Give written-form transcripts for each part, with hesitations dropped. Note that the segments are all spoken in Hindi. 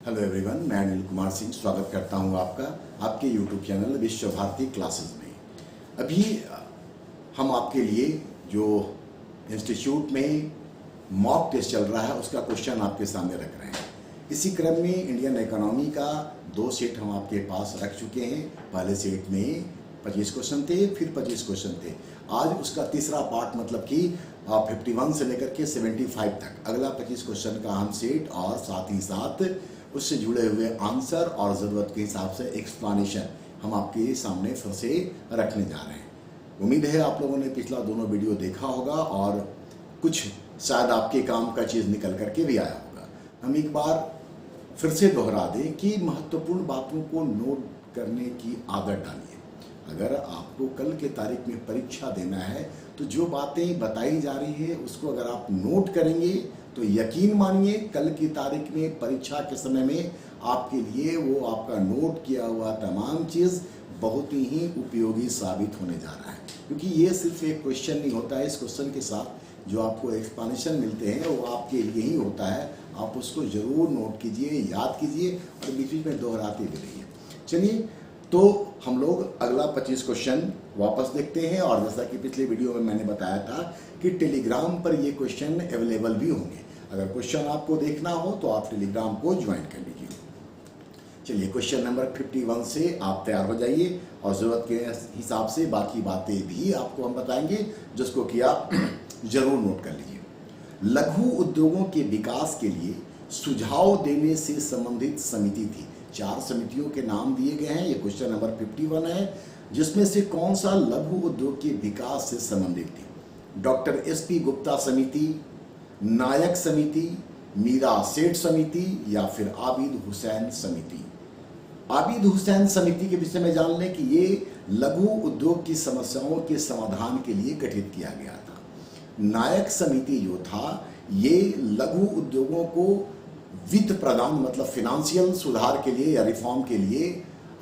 हेलो एवरीवन, मैं अनिल कुमार सिंह स्वागत करता हूं आपका आपके यूट्यूब चैनल विश्व भारती क्लासेस में। अभी हम आपके लिए जो इंस्टीट्यूट में मॉक टेस्ट चल रहा है उसका क्वेश्चन आपके सामने रख रहे हैं। इसी क्रम में इंडियन इकोनॉमी का 2 सेट हम आपके पास रख चुके हैं। पहले सेट में 25 क्वेश्चन थे, फिर 25 क्वेश्चन थे। आज उसका तीसरा पार्ट मतलब कि 51 से लेकर के 75 तक अगला 25 क्वेश्चन का हम सेट और साथ ही साथ उससे जुड़े हुए आंसर और ज़रूरत के हिसाब से एक्सप्लेनेशन हम आपके सामने फिर से रखने जा रहे हैं। उम्मीद है आप लोगों ने पिछला दोनों वीडियो देखा होगा और कुछ शायद आपके काम का चीज़ निकल करके भी आया होगा। हम एक बार फिर से दोहरा दें कि महत्वपूर्ण बातों को नोट करने की आदत डालिए। अगर आपको कल के तारीख में परीक्षा देना है तो जो बातें बताई जा रही है उसको अगर आप नोट करेंगे तो यकीन मानिए कल की तारीख में परीक्षा के समय में आपके लिए वो आपका नोट किया हुआ तमाम चीज़ बहुत ही उपयोगी साबित होने जा रहा है। क्योंकि ये सिर्फ एक क्वेश्चन नहीं होता है, इस क्वेश्चन के साथ जो आपको एक्सप्लेनेशन मिलते हैं वो आपके लिए ही होता है। आप उसको ज़रूर नोट कीजिए, याद कीजिए और बीच बीच में दोहराते भी रहिए। चलिए तो हम लोग अगला 25 क्वेश्चन वापस देखते हैं। और जैसा कि पिछले वीडियो में मैंने बताया था कि टेलीग्राम पर ये क्वेश्चन अवेलेबल भी होंगे। अगर क्वेश्चन आपको देखना हो तो आप टेलीग्राम को ज्वाइन कर लीजिए। चलिए क्वेश्चन नंबर 51 से आप तैयार हो जाइए और ज़रूरत के हिसाब से बाकी बातें भी आपको हम बताएंगे जिसको कि आप जरूर नोट कर लीजिए। लघु उद्योगों के विकास के लिए सुझाव देने से संबंधित समिति थी। 4 समितियों के नाम दिए गए हैं। ये क्वेश्चन नंबर 51 है, जिसमें से कौन सा लघु उद्योग के विकास से संबंधित थी? डॉक्टर SP गुप्ता समिति, नायक समिति, मीरा सेठ समिति या फिर आबिद हुसैन समिति। आबिद हुसैन समिति के विषय में जान लें कि ये लघु उद्योग की समस्याओं के समाधान के लिए गठित किया गया था। नायक समिति जो था ये लघु उद्योगों को वित्त प्रदान मतलब फिनेंशियल सुधार के लिए या रिफॉर्म के लिए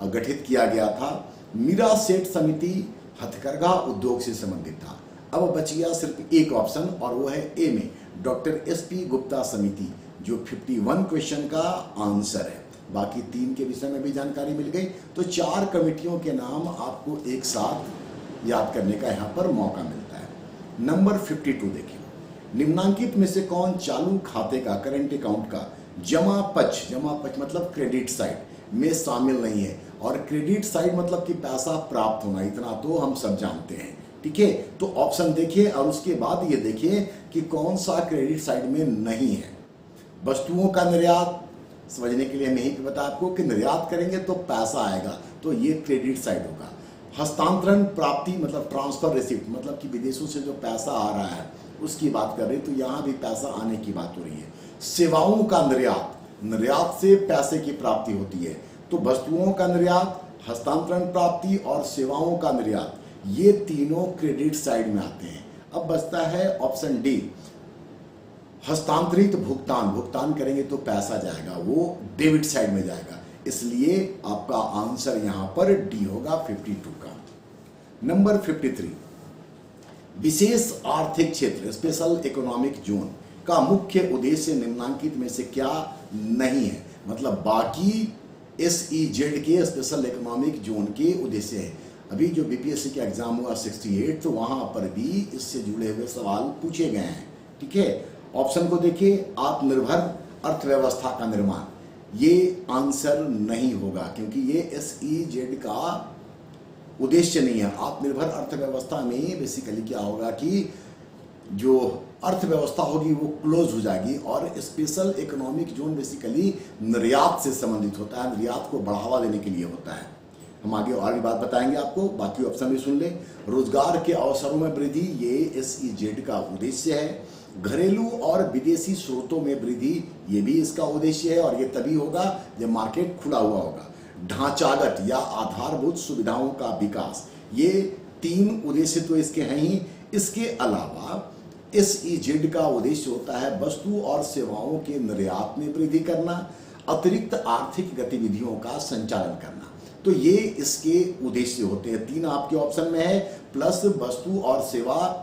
गठित किया गया था। मीरा सेठ समिति हथकरघा उद्योग से संबंधित था। अब बच गया सिर्फ एक ऑप्शन और वो है ए में डॉक्टर SP गुप्ता समिति, जो 51 क्वेश्चन का आंसर है। बाकी 3 के विषय में भी जानकारी मिल गई। तो 4 कमेटियों के नाम आपको एक साथ याद करने का यहाँ पर मौका मिलता है। नंबर 52 देखिए, निम्नांकित में से कौन चालू खाते का करेंट अकाउंट का जमा पक्ष मतलब क्रेडिट साइड में शामिल नहीं है। और क्रेडिट साइड मतलब कि पैसा प्राप्त होना, इतना तो हम सब जानते हैं, ठीक है। तो ऑप्शन देखिए और उसके बाद ये देखिए कि कौन सा क्रेडिट साइड में नहीं है। वस्तुओं का निर्यात, समझने के लिए मैं ही बता आपको कि निर्यात करेंगे तो पैसा आएगा, तो ये क्रेडिट साइड होगा। हस्तांतरण प्राप्ति मतलब ट्रांसफर रिसिप्ट मतलब कि विदेशों से जो पैसा आ रहा है उसकी बात कर रहे हैं, तो यहाँ भी पैसा आने की बात हो रही है। सेवाओं का निर्यात से पैसे की प्राप्ति होती है, तो वस्तुओं का निर्यात, हस्तांतरण प्राप्ति और सेवाओं का निर्यात, ये तीनों क्रेडिट साइड में आते हैं। अब बचता है ऑप्शन डी, हस्तांतरित भुगतान करेंगे तो पैसा जाएगा, वो डेबिट साइड में जाएगा। इसलिए आपका आंसर यहां पर डी होगा 52 का। नंबर 53, विशेष आर्थिक क्षेत्र स्पेशल इकोनॉमिक जोन का मुख्य उद्देश्य निम्नांकित में से क्या नहीं है? मतलब बाकी SEZ के स्पेशल इकोनॉमिक जोन के उद्देश्य है। अभी जो BPSC का एग्जाम हुआ 68, तो वहां पर भी इससे जुड़े हुए सवाल पूछे गए हैं, ठीक है। ऑप्शन को देखिए, आत्मनिर्भर अर्थव्यवस्था का निर्माण, ये आंसर नहीं होगा क्योंकि ये SEZ का उद्देश्य नहीं है। आत्मनिर्भर अर्थव्यवस्था में बेसिकली क्या होगा कि जो अर्थव्यवस्था होगी वो क्लोज हो जाएगी और स्पेशल इकोनॉमिक जोन बेसिकली निर्यात से संबंधित होता है, निर्यात को बढ़ावा देने के लिए होता है। हम आगे और भी बात बताएंगे आपको, बाकी ऑप्शन भी सुन लें। रोजगार के अवसरों में वृद्धि, ये SEZ का उद्देश्य है। घरेलू और विदेशी स्रोतों में वृद्धि, ये भी इसका उद्देश्य है और ये तभी होगा जब मार्केट खुला हुआ होगा। ढांचागत या आधारभूत सुविधाओं का विकास, ये 3 उद्देश्य तो इसके हैं ही। इसके अलावा SEZ का उद्देश्य होता है वस्तु और सेवाओं के निर्यात में वृद्धि करना, अतिरिक्त आर्थिक गतिविधियों का संचालन करना। तो ये इसके उद्देश्य होते हैं। 3 आपके ऑप्शन में है, प्लस वस्तु और सेवा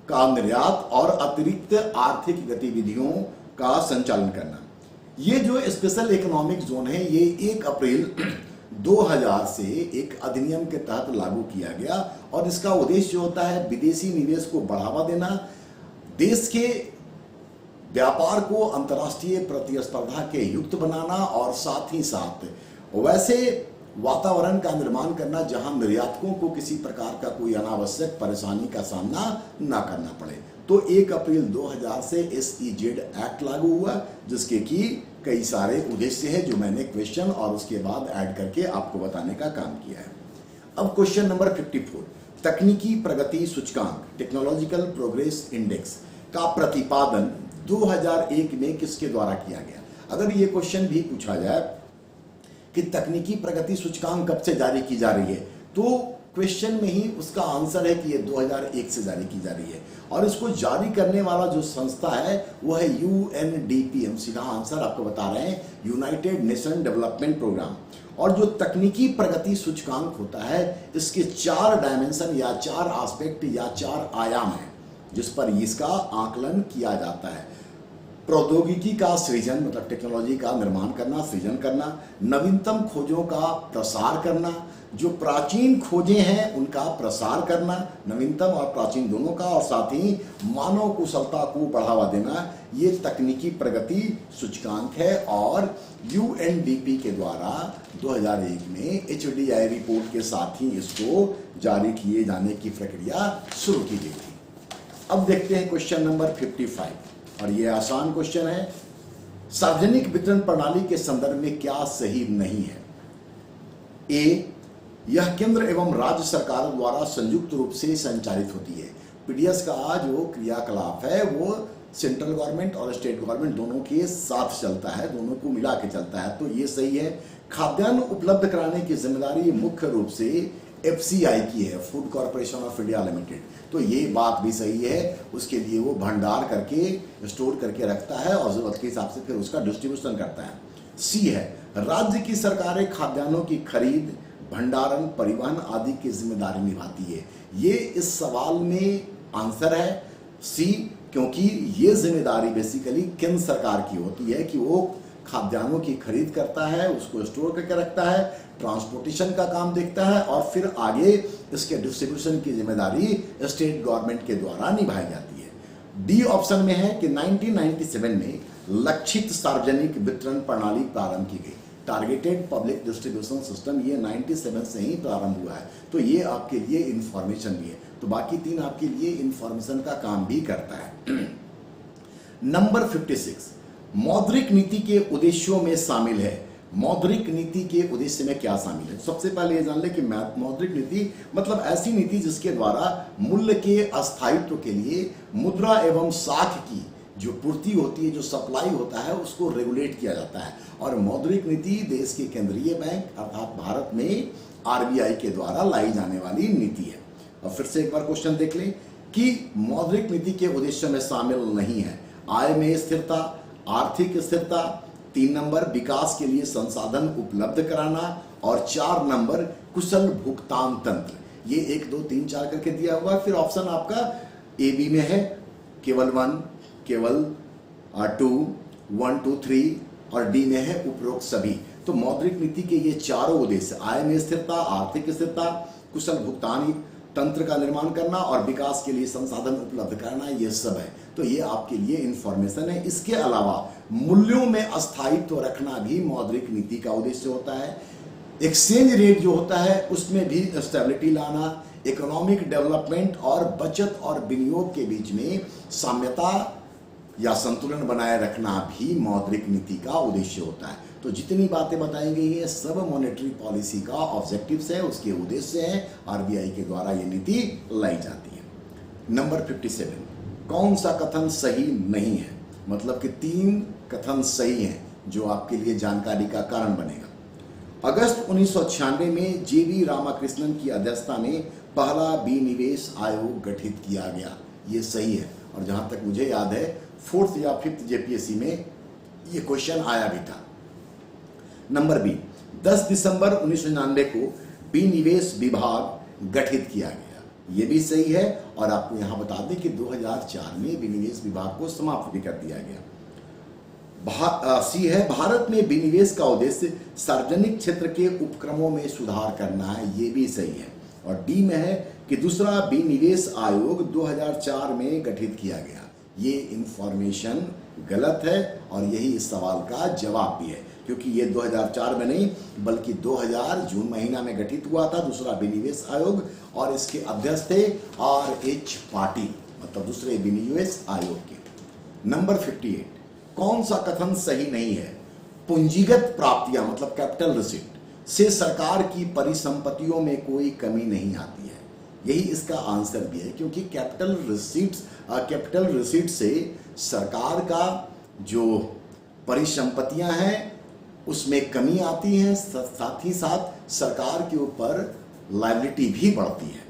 का निर्यात और अतिरिक्त आर्थिक गतिविधियों का संचालन करना। ये जो स्पेशल इकोनॉमिक जोन है ये 1 अप्रैल 2000 से एक अधिनियम के तहत लागू किया गया और इसका उद्देश्य होता है विदेशी निवेश को बढ़ावा देना, देश के व्यापार को अंतर्राष्ट्रीय प्रतिस्पर्धा के युक्त बनाना और साथ ही साथ वैसे वातावरण का निर्माण करना जहां निर्यातकों को किसी प्रकार का कोई अनावश्यक परेशानी का सामना ना करना पड़े। तो 1 अप्रैल 2000 से SEZ एक्ट लागू हुआ, जिसके की कई सारे उद्देश्य हैं जो मैंने क्वेश्चन और उसके बाद ऐड करके आपको बताने का काम किया है। अब क्वेश्चन नंबर 54, तकनीकी प्रगति सूचकांक टेक्नोलॉजिकल प्रोग्रेस इंडेक्स का प्रतिपादन 2001 में किसके द्वारा किया गया? अगर ये क्वेश्चन भी पूछा जाए कि तकनीकी प्रगति सूचकांक कब से जारी की जा रही है, तो क्वेश्चन में ही उसका आंसर है कि ये 2001 से जारी की जा रही है और इसको जारी करने वाला जो संस्था है वो है UNDP। हम सीधा आंसर आपको बता रहे हैं, यूनाइटेड नेशन डेवलपमेंट प्रोग्राम। और जो तकनीकी प्रगति सूचकांक होता है इसके 4 डायमेंशन या 4 एस्पेक्ट या 4 आयाम हैं जिस पर इसका आकलन किया जाता है। प्रौद्योगिकी का सृजन, मतलब टेक्नोलॉजी का निर्माण करना, सृजन करना, नवीनतम खोजों का प्रसार करना, जो प्राचीन खोजें हैं उनका प्रसार करना, नवीनतम और प्राचीन दोनों का, और साथ ही मानव कुशलता को बढ़ावा देना, ये तकनीकी प्रगति सूचकांक है। और UNDP के द्वारा 2001 में HDI रिपोर्ट के साथ ही इसको जारी किए जाने की प्रक्रिया शुरू की गई थी। अब देखते हैं क्वेश्चन नंबर 55 और ये आसान क्वेश्चन है। सार्वजनिक वितरण प्रणाली के संदर्भ में क्या सही नहीं है? ए, यह केंद्र एवं राज्य सरकारों द्वारा संयुक्त रूप से संचालित होती है। PDS का जो क्रियाकलाप है वो सेंट्रल गवर्नमेंट और स्टेट गवर्नमेंट दोनों के साथ चलता है, दोनों को मिला के चलता है, तो ये सही है। खाद्यान्न उपलब्ध कराने की जिम्मेदारी मुख्य रूप से FCI की है, food corporation of India limited, तो ये बात भी सही है। उसके लिए वो भंडार करके स्टोर करके रखता है और जरूरत के हिसाब से फिर उसका डिस्ट्रीब्यूशन करता है। सी है, राज्य की सरकारें खाद्यान्नों की खरीद, भंडारण, परिवहन आदि की जिम्मेदारी निभाती है। ये इस सवाल में आंसर है सी, क्योंकि ये जिम्मेदारी बेसिकली केंद्र सरकार की होती है कि वो खाद्यान्नों की खरीद करता है, उसको स्टोर करके रखता है, ट्रांसपोर्टेशन का काम देखता है और फिर आगे इसके डिस्ट्रीब्यूशन की जिम्मेदारी स्टेट गवर्नमेंट के द्वारा निभाई जाती है। डी ऑप्शन में है कि 1997 में लक्षित सार्वजनिक वितरण प्रणाली प्रारंभ की गई, टारगेटेड पब्लिक डिस्ट्रीब्यूशन सिस्टम, ये 97 से ही प्रारंभ हुआ है, तो ये आपके लिए इंफॉर्मेशन भी है। तो बाकी 3 आपके लिए इंफॉर्मेशन का काम भी करता है। नंबर 56, मौद्रिक नीति के उद्देश्यों में शामिल है। मौद्रिक नीति के उद्देश्य में क्या शामिल है? सबसे पहले ये जान ले कि मौद्रिक नीति मतलब ऐसी नीति जिसके द्वारा मूल्य के अस्थायित्व के लिए मुद्रा एवं साख की जो पूर्ति होती है, जो सप्लाई होता है, उसको रेगुलेट किया जाता है। और मौद्रिक नीति देश के केंद्रीय बैंक अर्थात भारत में RBI के द्वारा लाई जाने वाली नीति है। और फिर से एक बार क्वेश्चन देख लें कि मौद्रिक नीति के उद्देश्य में शामिल नहीं है आय में स्थिरता, आर्थिक स्थिरता, 3 नंबर विकास के लिए संसाधन उपलब्ध कराना और 4 नंबर कुशल भुगतान तंत्र। ये 1 2 3 4 करके दिया हुआ है। फिर ऑप्शन आपका AB में है केवल 1, केवल 2, 1 2 3 और D में है उपरोक्त सभी। तो मौद्रिक नीति के ये चारों उद्देश्य, आय में स्थिरता, आर्थिक स्थिरता, कुशल भुगतान तंत्र का निर्माण करना और विकास के लिए संसाधन उपलब्ध कराना, ये सब है। तो ये आपके लिए इंफॉर्मेशन है। इसके अलावा मूल्यों में अस्थायित्व रखना भी मौद्रिक नीति का उद्देश्य होता है। एक्सचेंज रेट जो होता है उसमें भी स्टेबिलिटी लाना, इकोनॉमिक डेवलपमेंट और बचत और विनियोग के बीच में साम्यता या संतुलन बनाए रखना भी मौद्रिक नीति का उद्देश्य होता है। तो जितनी बातें बताई गई है सब मॉनेटरी पॉलिसी का ऑब्जेक्टिव्स है, उसके उद्देश्य है। RBI के द्वारा ये नीति लाई जाती है। नंबर 57, कौन सा कथन सही नहीं है? मतलब कि 3 कथन सही हैं जो आपके लिए जानकारी का कारण बनेगा। अगस्त 1996 में JV रामाकृष्णन की अध्यक्षता में पहला विनिवेश आयोग गठित किया गया, ये सही है। और जहां तक मुझे याद है 4th या 5th JPSC में ये क्वेश्चन आया भी था। नंबर बी, 10 दिसंबर 1999 को विनिवेश विभाग गठित किया गया, ये भी सही है। और आपको यहां बता दें कि 2004 में विनिवेश विभाग को समाप्त भी कर दिया गया। सी है, भारत में विनिवेश का उद्देश्य सार्वजनिक क्षेत्र के उपक्रमों में सुधार करना है, ये भी सही है। और डी में है कि दूसरा विनिवेश आयोग 2004 में गठित किया गया, ये इंफॉर्मेशन गलत है और यही इस सवाल का जवाब भी है, क्योंकि ये 2004 में नहीं बल्कि 2000 जून महीना में गठित हुआ था दूसरा विनिवेश आयोग, और इसके अध्यक्ष थे R.H. पाटिल, मतलब दूसरे विनिवेश आयोग के। नंबर 58, कौन सा कथन सही नहीं है? पूंजीगत प्राप्तियां मतलब कैपिटल रिसीट से सरकार की परिसंपत्तियों में कोई कमी नहीं आती है, यही इसका आंसर भी है, क्योंकि कैपिटल रिसीट से सरकार का जो परिसंपत्तियां हैं उसमें कमी आती है, साथ ही साथ सरकार के ऊपर लायबिलिटी भी बढ़ती है।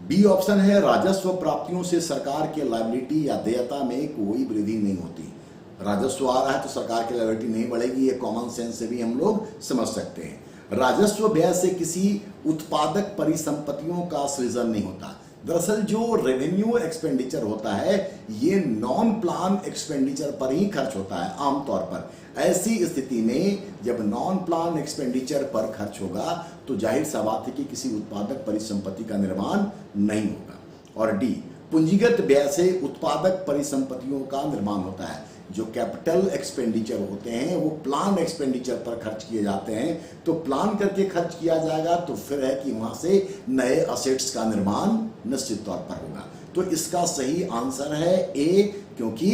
बी ऑप्शन है, राजस्व प्राप्तियों से सरकार के लायबिलिटी या देयता में कोई वृद्धि नहीं होती। राजस्व आ रहा है तो सरकार की लायबिलिटी नहीं बढ़ेगी, ये कॉमन सेंस से भी हम लोग समझ सकते हैं। राजस्व व्यय से किसी उत्पादक परिसंपत्तियों का सृजन नहीं होता। दरअसल जो रेवेन्यू एक्सपेंडिचर होता है ये नॉन प्लान एक्सपेंडिचर पर ही खर्च होता है आमतौर पर। ऐसी स्थिति में जब नॉन प्लान एक्सपेंडिचर पर खर्च होगा तो जाहिर सा बात है कि किसी उत्पादक परिसंपत्ति का निर्माण नहीं होगा। और डी, पूंजीगत व्यय से उत्पादक परिसंपत्तियों का निर्माण होता है। जो कैपिटल एक्सपेंडिचर होते हैं वो प्लान एक्सपेंडिचर पर खर्च किए जाते हैं, तो प्लान करके खर्च किया जाएगा तो फिर है कि वहां से नए असेट्स का निर्माण निश्चित तौर पर होगा। तो इसका सही आंसर है ए, क्योंकि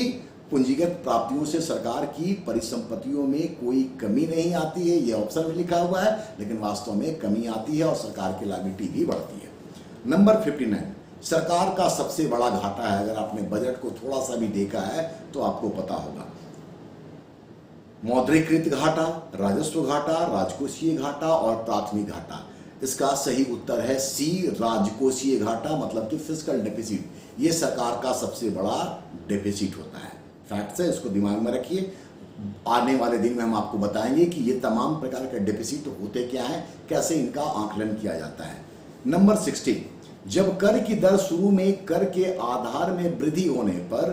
पूंजीगत प्राप्तियों से सरकार की परिसंपत्तियों में कोई कमी नहीं आती है, ये ऑप्शन में लिखा हुआ है, लेकिन वास्तव में कमी आती है और सरकार की लायबिलिटी भी बढ़ती है। नंबर 59, सरकार का सबसे बड़ा घाटा है। अगर आपने बजट को थोड़ा सा भी देखा है तो आपको पता होगा, मौद्रिकृत घाटा, राजस्व घाटा, राजकोषीय घाटा और प्राथमिक घाटा। इसका सही उत्तर है सी, राजकोषीय घाटा, मतलब कि फिस्कल डेफिसिट। ये सरकार का सबसे बड़ा डेफिसिट होता है। फैक्ट है, इसको दिमाग में रखिए। आने वाले दिन में हम आपको बताएंगे कि ये तमाम प्रकार के डेफिसिट होते क्या हैं, कैसे इनका आकलन किया जाता है। नंबर 60, जब कर की दर शुरू में कर के आधार में वृद्धि होने पर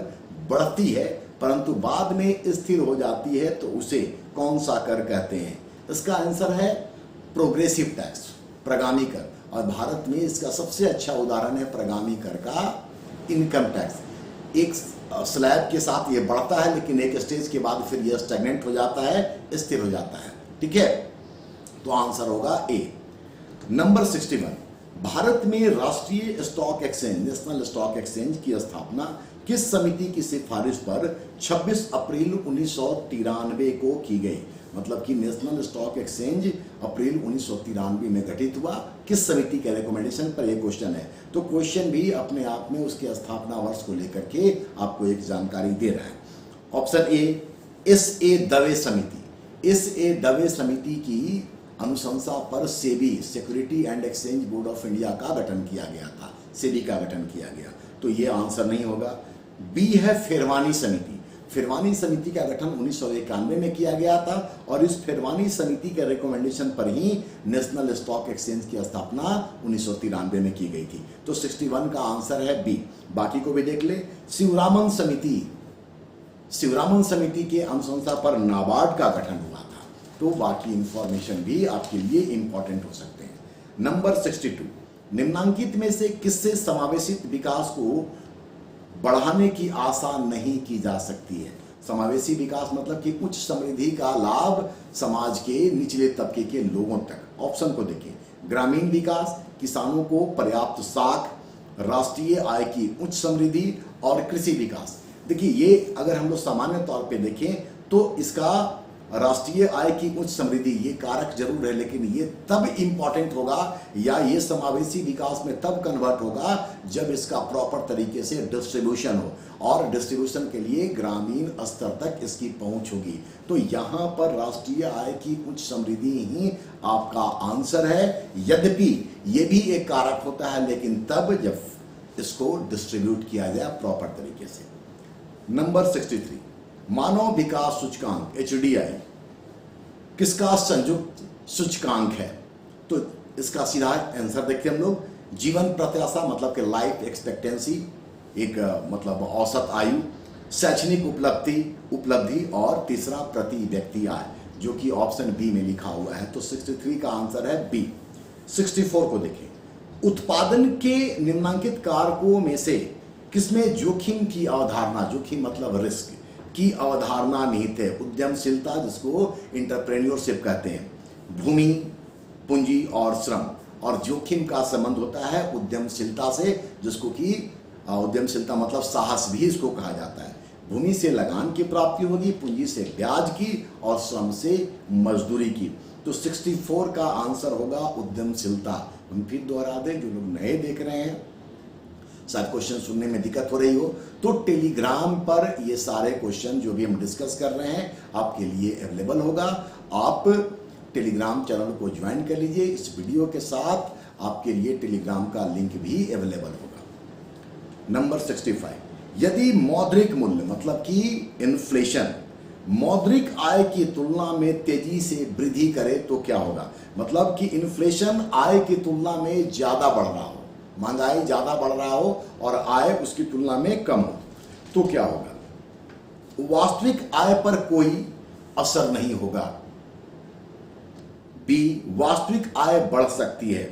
बढ़ती है परंतु बाद में स्थिर हो जाती है तो उसे कौन सा कर कहते हैं? इसका आंसर है प्रोग्रेसिव टैक्स, प्रगामी कर। और भारत में इसका सबसे अच्छा उदाहरण है प्रगामी कर का इनकम टैक्स। एक स्लैब के साथ ये बढ़ता है लेकिन एक स्टेज के बाद फिर ये स्टैग्नेंट हो जाता है, स्थिर हो जाता है। ठीक है, तो आंसर होगा ए। नंबर 61, भारत में राष्ट्रीय stock exchange, national stock exchange की स्थापना किस समिति की सिफारिश पर 26 अप्रैल 1993 को की गई? मतलब कि नेशनल स्टॉक एक्सचेंज अप्रैल 1993 में गठित हुआ, किस समिति के रिकमेंडेशन पर? यह क्वेश्चन है। तो क्वेश्चन भी अपने आप में उसके स्थापना वर्ष को लेकर के आपको एक जानकारी दे रहा है। Option A, S.A. दवे समिति। S.A. दवे समिति की अनुशंसा पर SEBI, security and exchange board of India का गठन किया गया था, सेबी का गठन किया गया, तो ये आंसर नहीं होगा। बी है फिरवानी समिति। फिरवानी समिति का गठन 1991 में किया गया था और इस फिरवानी समिति के रिकमेंडेशन पर ही नेशनल स्टॉक एक्सचेंज की स्थापना 1993 में की गई थी। तो 61 का आंसर है बी। बाकी को भी देख ले। शिवरामन समिति के अनुशंसा पर नाबार्ड का गठन हुआ था, तो बाकी इंफॉर्मेशन भी आपके लिए इंपॉर्टेंट हो सकते हैं। नंबर 62, निम्नांकित में से किससे समावेशित विकास को बढ़ाने की आशा नहीं की जा सकती है? समावेशी विकास मतलब कि उच्च समृद्धि का लाभ समाज के निचले तबके के लोगों तक। ऑप्शन को देखिए, ग्रामीण विकास, किसानों को पर्याप्त साख, राष्ट्रीय आय की उच्च समृद्धि और कृषि विकास। देखिए, ये अगर हम लोग सामान्य तौर पे देखें तो इसका राष्ट्रीय आय की उच्च समृद्धि ये कारक जरूर है, लेकिन ये तब इंपॉर्टेंट होगा या ये समावेशी विकास में तब कन्वर्ट होगा जब इसका प्रॉपर तरीके से डिस्ट्रीब्यूशन हो, और डिस्ट्रीब्यूशन के लिए ग्रामीण स्तर तक इसकी पहुंच होगी। तो यहाँ पर राष्ट्रीय आय की उच्च समृद्धि ही आपका आंसर है। यद्यपि ये भी एक कारक होता है, लेकिन तब जब इसको डिस्ट्रीब्यूट किया जाए प्रॉपर तरीके से। नंबर 63, मानव विकास सूचकांक HDI किसका संयुक्त सूचकांक है? तो इसका सीधा आंसर देखते हैं हम लोग। जीवन प्रत्याशा मतलब कि लाइफ एक्सपेक्टेंसी, एक मतलब औसत आयु, शैक्षणिक उपलब्धि और तीसरा प्रति व्यक्ति आय, जो कि ऑप्शन बी में लिखा हुआ है। तो 63 का आंसर है बी। 64 को देखें, उत्पादन के निम्नलिखित कारकों में से किसमें जोखिम की अवधारणा, जोखिम मतलब रिस्क की अवधारणा निहित है? उद्यमशीलता, जिसको इंटरप्रेन्योरशिप कहते हैं, भूमि, पूंजी और श्रम। और जोखिम का संबंध होता है उद्यमशीलता से, जिसको कि उद्यमशीलता मतलब साहस भी इसको कहा जाता है। भूमि से लगान की प्राप्ति होगी, पूंजी से ब्याज की और श्रम से मजदूरी की। तो 64 का आंसर होगा उद्यमशीलता। हम फिर दोहरा दें, जो लोग नए देख रहे हैं, शायद क्वेश्चन सुनने में दिक्कत हो रही हो, तो टेलीग्राम पर ये सारे क्वेश्चन जो भी हम डिस्कस कर रहे हैं आपके लिए अवेलेबल होगा। आप टेलीग्राम चैनल को ज्वाइन कर लीजिए। इस वीडियो के साथ आपके लिए टेलीग्राम का लिंक भी अवेलेबल होगा। नंबर 65, यदि मौद्रिक मूल्य मतलब कि इन्फ्लेशन मौद्रिक आय की तुलना में तेजी से वृद्धि करे तो क्या होगा? मतलब कि इन्फ्लेशन आय की तुलना में ज्यादा बढ़ रहा हो, महंगाई ज्यादा बढ़ रहा हो और आय उसकी तुलना में कम हो, तो क्या होगा? वास्तविक आय पर कोई असर नहीं होगा। बी, वास्तविक आय बढ़ सकती है।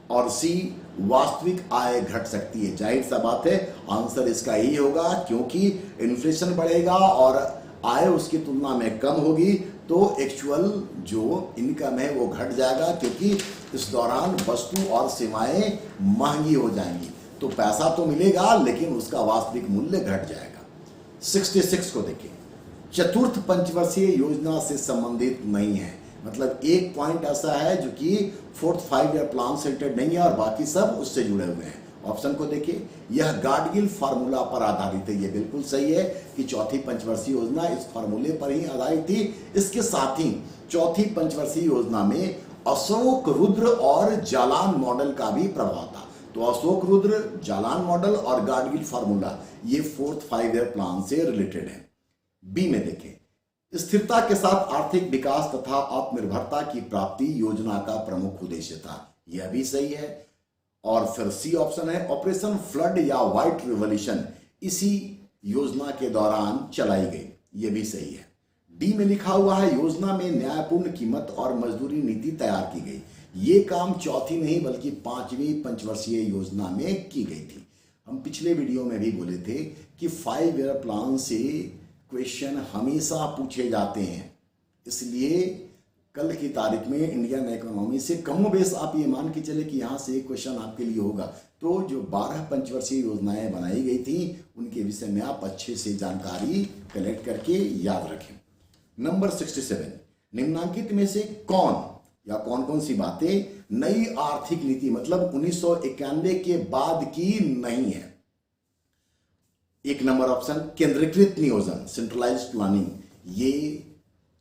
और सी, वास्तविक आय घट सकती है। जाहिर सा बात है आंसर इसका यही होगा, क्योंकि इन्फ्लेशन बढ़ेगा और आय उसकी तुलना में कम होगी, तो एक्चुअल जो इनकम है वो घट जाएगा, क्योंकि इस दौरान वस्तु और सेवाएं महंगी हो जाएंगी। तो पैसा तो मिलेगा लेकिन उसका वास्तविक मूल्य घट जाएगा। 66 को देखिए, चतुर्थ पंचवर्षीय योजना से संबंधित नहीं है। मतलब एक पॉइंट ऐसा है जो कि 4th 5 ईयर प्लान से रिलेटेड नहीं है और बाकी सब उससे जुड़े हुए हैं। ऑप्शन को देखिए, यह गाडगिल फार्मूला पर आधारित है। ये बिल्कुल सही है कि चौथी पंचवर्षीय योजना इस फार्मूले पर ही आधारित थी। इसके साथ ही चौथी पंचवर्षीय योजना में अशोक रुद्र और जालान मॉडल का भी प्रभाव था। तो अशोक रुद्र, जालान मॉडल और गाडगिल फार्मूला ये 4th 5 ईयर प्लान से रिलेटेड है। बी में देखें, स्थिरता के साथ आर्थिक विकास तथा आत्मनिर्भरता की प्राप्ति योजना का प्रमुख उद्देश्य था। यह भी सही है। और फिर सी ऑप्शन है, ऑपरेशन फ्लड या व्हाइट रिवॉल्यूशन इसी योजना के दौरान चलाई गई। यह भी सही है। डी में लिखा हुआ है, योजना में न्यायपूर्ण कीमत और मजदूरी नीति तैयार की गई। ये काम चौथी नहीं बल्कि 5वीं पंचवर्षीय योजना में की गई थी। हम पिछले वीडियो में भी बोले थे कि 5 ईयर प्लान से क्वेश्चन हमेशा पूछे जाते हैं, इसलिए कल की तारीख में इंडियन इकोनॉमी से कम बेस आप ये मान के चले कि यहाँ से एक क्वेश्चन आपके लिए होगा। तो जो 12 पंचवर्षीय योजनाएं बनाई गई थी उनके विषय में आप अच्छे से जानकारी कलेक्ट करके याद रखें। नंबर 67, निम्नलिखित में से कौन या कौन कौन सी बातें नई आर्थिक नीति मतलब 1991 के बाद की नहीं है? एक नंबर ऑप्शन, केंद्रीकृत नियोजन, सेंट्रलाइज्ड प्लानिंग। ये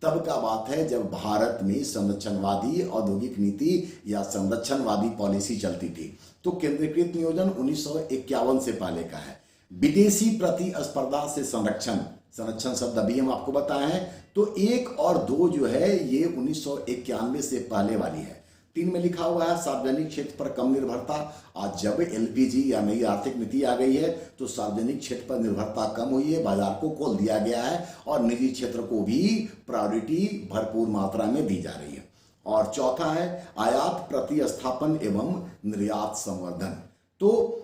तब का बात है जब भारत में संरक्षणवादी औद्योगिक नीति या संरक्षणवादी पॉलिसी चलती थी। तो केंद्रीकृत नियोजन 1951 से पहले का है। विदेशी प्रतिस्पर्धा से संरक्षण शब्द अभी हम आपको बताए हैं। तो 1 और 2 जो है ये 1991 से पहले वाली है। 3 में लिखा हुआ है, सार्वजनिक क्षेत्र पर कम निर्भरता। आज जब एलपीजी या नई आर्थिक नीति आ गई है तो सार्वजनिक क्षेत्र पर निर्भरता कम हुई है, बाजार को खोल दिया गया है और निजी क्षेत्र को भी प्रायोरिटी भरपूर मात्रा में दी जा रही है। और चौथा है, आयात प्रतिस्थापन एवं निर्यात संवर्धन। तो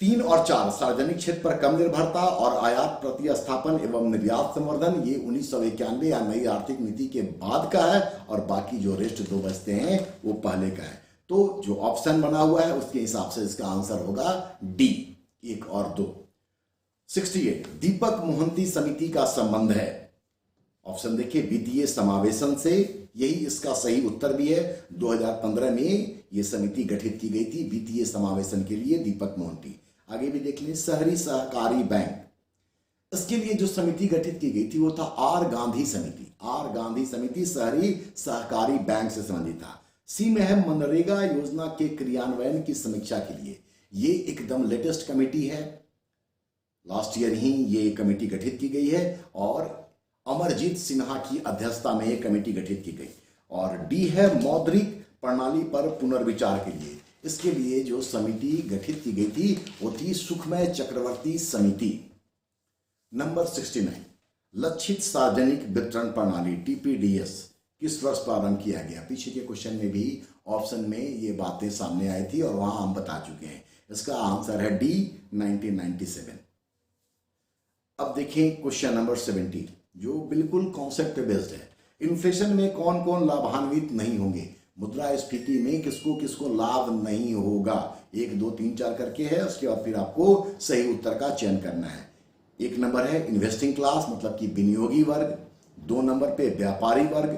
3 और 4, सार्वजनिक क्षेत्र पर कम निर्भरता और आयात प्रतिस्थापन एवं निर्यात संवर्धन, ये 1991 या नई आर्थिक नीति के बाद का है और बाकी जो रेस्ट 2 बचते हैं वो पहले का है। तो जो ऑप्शन बना हुआ है उसके हिसाब से इसका आंसर होगा डी, 1 और 2। 68, दीपक मोहंती समिति का संबंध है। ऑप्शन देखिए, वित्तीय समावेशन से, यही इसका सही उत्तर भी है। 2015 में यह समिति गठित की गई थी वित्तीय समावेशन के लिए, दीपक मोहंती। आगे भी देख लें, शहरी सहकारी बैंक, इसके लिए जो समिति गठित की गई थी वो था आर गांधी समिति। आर गांधी समिति शहरी सहकारी बैंक से संबंधित था। सी में है, मनरेगा योजना के क्रियान्वयन की समीक्षा के लिए। ये एकदम लेटेस्ट कमेटी है, लास्ट ईयर ही ये कमेटी गठित की गई है और अमरजीत सिन्हा की अध्यक्षता में यह कमेटी गठित की गई। और डी है, मौद्रिक प्रणाली पर पुनर्विचार के लिए। इसके लिए जो समिति गठित की गई थी वो थी सुखमय चक्रवर्ती समिति। नंबर 69, लक्षित सार्वजनिक वितरण प्रणाली टीपीडीएस किस वर्ष प्रारंभ किया गया? पीछे के क्वेश्चन में भी ऑप्शन में ये बातें सामने आई थी और वहां हम बता चुके हैं। इसका आंसर है डी, 1997। अब देखें क्वेश्चन नंबर 70, जो बिल्कुल कॉन्सेप्ट बेस्ड है। इन्फ्लेशन में कौन कौन लाभान्वित नहीं होंगे? मुद्रास्फीति में किसको किसको लाभ नहीं होगा? 1 2 3 4 करके है, उसके बाद फिर आपको सही उत्तर का चयन करना है। 1 नंबर है इन्वेस्टिंग क्लास मतलब कि विनियोगी वर्ग, 2 नंबर पे व्यापारी वर्ग,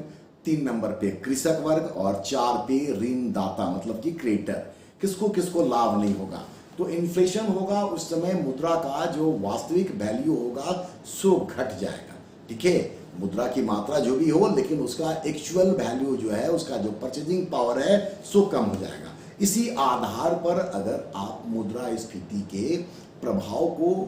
3 नंबर पे कृषक वर्ग और 4 पे ऋणदाता मतलब कि क्रेडिटर। किसको किसको लाभ नहीं होगा? तो इन्फ्लेशन होगा उस समय मुद्रा का जो वास्तविक वैल्यू होगा सो घट जाएगा। ठीक है, मुद्रा की मात्रा जो भी हो लेकिन उसका एक्चुअल वैल्यू जो है, उसका जो परचेजिंग पावर है सो कम हो जाएगा। इसी आधार पर अगर आप मुद्रास्फीति के प्रभाव को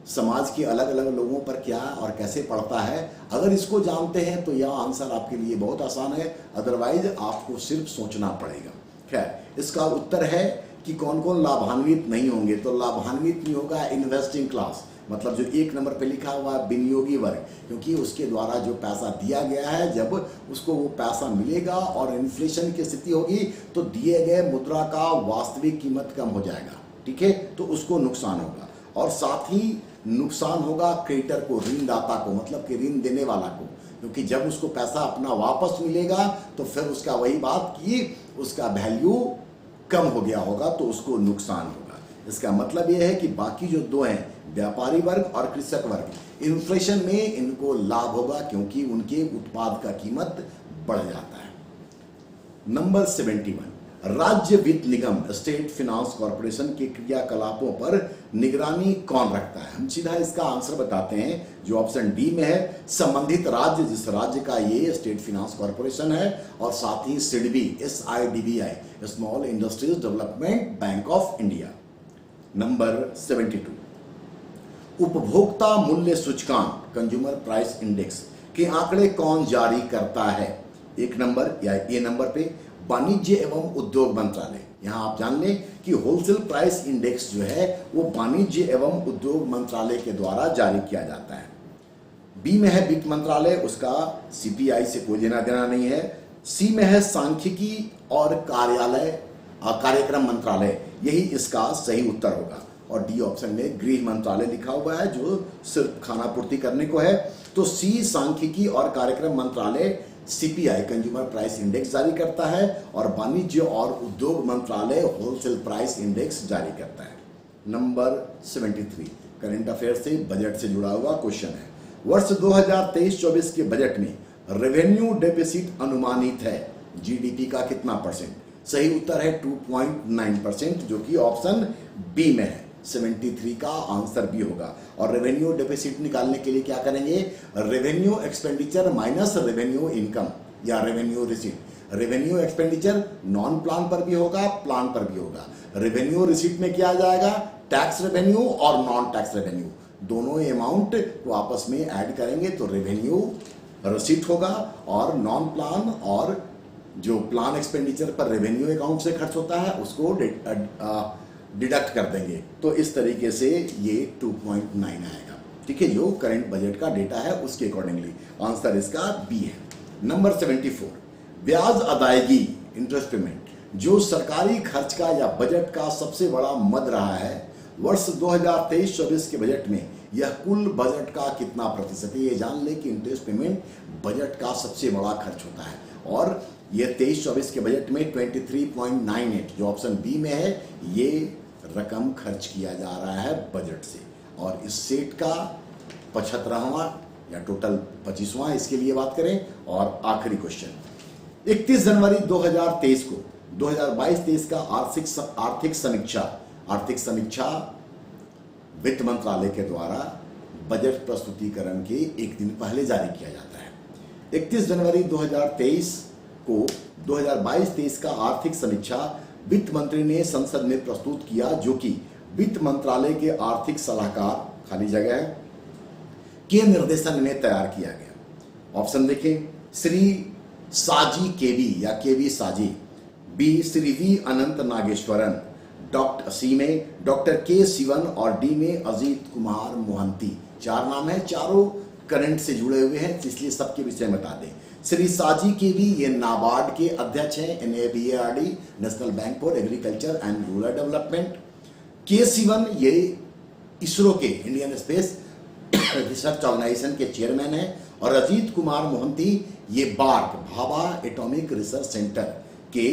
समाज के अलग अलग लोगों पर क्या और कैसे पड़ता है, अगर इसको जानते हैं तो यह आंसर आपके लिए बहुत आसान है, अदरवाइज आपको सिर्फ सोचना पड़ेगा। खैर, इसका उत्तर है कि कौन कौन लाभान्वित नहीं होंगे। तो लाभान्वित नहीं होगा इन्वेस्टिंग क्लास, मतलब जो 1 नंबर पे लिखा हुआ विनियोगी वर्ग, क्योंकि उसके द्वारा जो पैसा दिया गया है जब उसको वो पैसा मिलेगा और इन्फ्लेशन की स्थिति होगी तो दिए गए मुद्रा का वास्तविक कीमत कम हो जाएगा। ठीक है, तो उसको नुकसान होगा। और साथ ही नुकसान होगा क्रेडिटर को, ऋणदाता को, मतलब कि ऋण देने वाला को, क्योंकि जब उसको पैसा अपना वापस मिलेगा तो फिर उसका वही बात कि उसका वैल्यू कम हो गया होगा तो उसको नुकसान होगा। इसका मतलब यह है कि बाकी जो 2 हैं, व्यापारी वर्ग और कृषक वर्ग, इन्फ्लेशन में इनको लाभ होगा क्योंकि उनके उत्पाद का कीमत बढ़ जाता है। नंबर 71, राज्य वित्त निगम स्टेट फाइनेंस कॉर्पोरेशन के क्रियाकलापों पर निगरानी कौन रखता है? हम सीधा इसका आंसर बताते हैं जो ऑप्शन डी में है, संबंधित राज्य, जिस राज्य का ये स्टेट फाइनेंस कॉर्पोरेशन है, और साथ ही SIDBI, SIDBI, small industries development bank of India. Number 72, उपभोक्ता मूल्य सूचकांक कंज्यूमर प्राइस इंडेक्स के आंकड़े कौन जारी करता है? 1 नंबर या ए नंबर पे वाणिज्य एवं उद्योग मंत्रालय। यहां आप जान लें कि होलसेल प्राइस इंडेक्स जो है वो वाणिज्य एवं उद्योग मंत्रालय के द्वारा जारी किया जाता है। बी में है वित्त मंत्रालय, उसका CPI से कोई लेना देना नहीं है। सी में है सांख्यिकी और कार्यक्रम मंत्रालय, यही इसका सही उत्तर होगा। और डी ऑप्शन में गृह मंत्रालय लिखा हुआ है जो सिर्फ खाना पूर्ति करने को है। तो सी सांख्यिकी और कार्यक्रम मंत्रालय CPI कंज्यूमर प्राइस इंडेक्स जारी करता है और वाणिज्य और उद्योग मंत्रालय होलसेल प्राइस इंडेक्स जारी करता है। नंबर 73, करंट अफेयर से बजट से जुड़ा हुआ क्वेश्चन है। वर्ष 2023-24 के बजट में रेवेन्यू डेफिसिट अनुमानित है GDP का कितना %? सही उत्तर है 2.9%, जो कि ऑप्शन बी में है। 73 का आंसर भी होगा। और रेवेन्यू डेफिसिट निकालने के लिए क्या करेंगे? Revenue expenditure minus revenue income या revenue receipt. Revenue expenditure non plan पर भी होगा, प्लान पर भी होगा। रेवेन्यू रिसीट में क्या आ जाएगा? टैक्स रेवेन्यू और नॉन टैक्स रेवेन्यू, दोनों अमाउंट को आपस में ऐड करेंगे तो रेवेन्यू रिसीट होगा। और नॉन प्लान और जो प्लान एक्सपेंडिचर पर रेवेन्यू अकाउंट से खर्च होता है उसको डिडक्ट कर देंगे। तो इस तरीके से ये 2.9 आएगा। ठीक है, जो करंट बजट का डेटा है उसके अकॉर्डिंगली आंसर इसका बी है। नंबर 74, ब्याज अदायगी इंटरेस्ट पेमेंट जो सरकारी खर्च का या बजट का सबसे बड़ा मद रहा है, वर्ष 2023-24 के बजट में यह कुल बजट का कितना प्रतिशत है? ये जान ले कि इंटरेस्ट पेमेंट बजट का सबसे बड़ा खर्च होता है और ये 23-24 के बजट में 23.98 जो ऑप्शन बी में है ये रकम खर्च किया जा रहा है बजट से। और इस सेट का 75वां या टोटल 25वां इसके लिए बात करें। और आखिरी क्वेश्चन, 31 जनवरी 2023 को 2022-23 का आर्थिक समीक्षा वित्त मंत्रालय के द्वारा बजट प्रस्तुतिकरण के एक दिन पहले जारी किया जाता है। 31 जनवरी 2023 को 2022-23 का आर्थिक समीक्षा वित्त मंत्री ने संसद में प्रस्तुत किया, जो कि वित्त मंत्रालय के आर्थिक सलाहकार खाली जगह है के निर्देशन में तैयार किया गया। ऑप्शन देखें, श्री साजी केवी या केवी साजी, बी श्री वी अनंत नागेश्वरन, सी में डॉक्टर के शिवन और डी में अजीत कुमार मोहंती। 4 नाम है, चारों करंट से जुड़े हुए हैं, इसलिए सबके विषय में बता दें। श्री साजी के भी ये नाबार्ड के अध्यक्ष हैं, NABARD, National Bank for Agriculture and Rural Development. K Sivan ये इसरो के, इंडियन स्पेस रिसर्च ऑर्गेनाइजेशन के चेयरमैन हैं। और अजीत कुमार मोहंती ये BARC, Bhabha atomic research centre के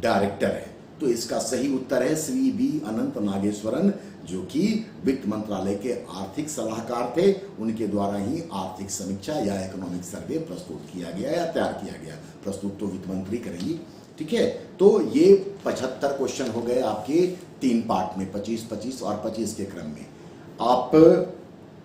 डायरेक्टर है। तो इसका सही उत्तर है श्री वी अनंत नागेश्वरन, जो कि वित्त मंत्रालय के आर्थिक सलाहकार थे। उनके द्वारा ही आर्थिक समीक्षा या इकोनॉमिक सर्वे प्रस्तुत किया गया या तैयार किया गया। प्रस्तुत तो वित्त मंत्री करेंगी, ठीक है। तो ये 75 क्वेश्चन हो गए आपके 3 पार्ट में, 25, 25 और 25 के क्रम में। आप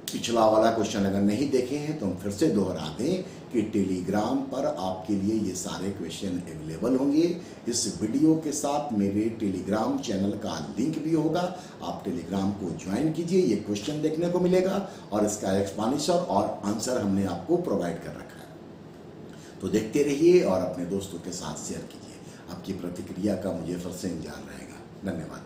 पिछला वाला क्वेश्चन अगर नहीं देखे हैं तो हम फिर से दोहरा दें कि टेलीग्राम पर आपके लिए ये सारे क्वेश्चन अवेलेबल होंगे। इस वीडियो के साथ मेरे टेलीग्राम चैनल का लिंक भी होगा, आप टेलीग्राम को ज्वाइन कीजिए। ये क्वेश्चन देखने को मिलेगा और इसका एक्सप्लेनेशन और आंसर हमने आपको प्रोवाइड कर रखा है। तो देखते रहिए और अपने दोस्तों के साथ शेयर कीजिए। आपकी प्रतिक्रिया का मुझे फिर से इंतजार रहेगा। धन्यवाद।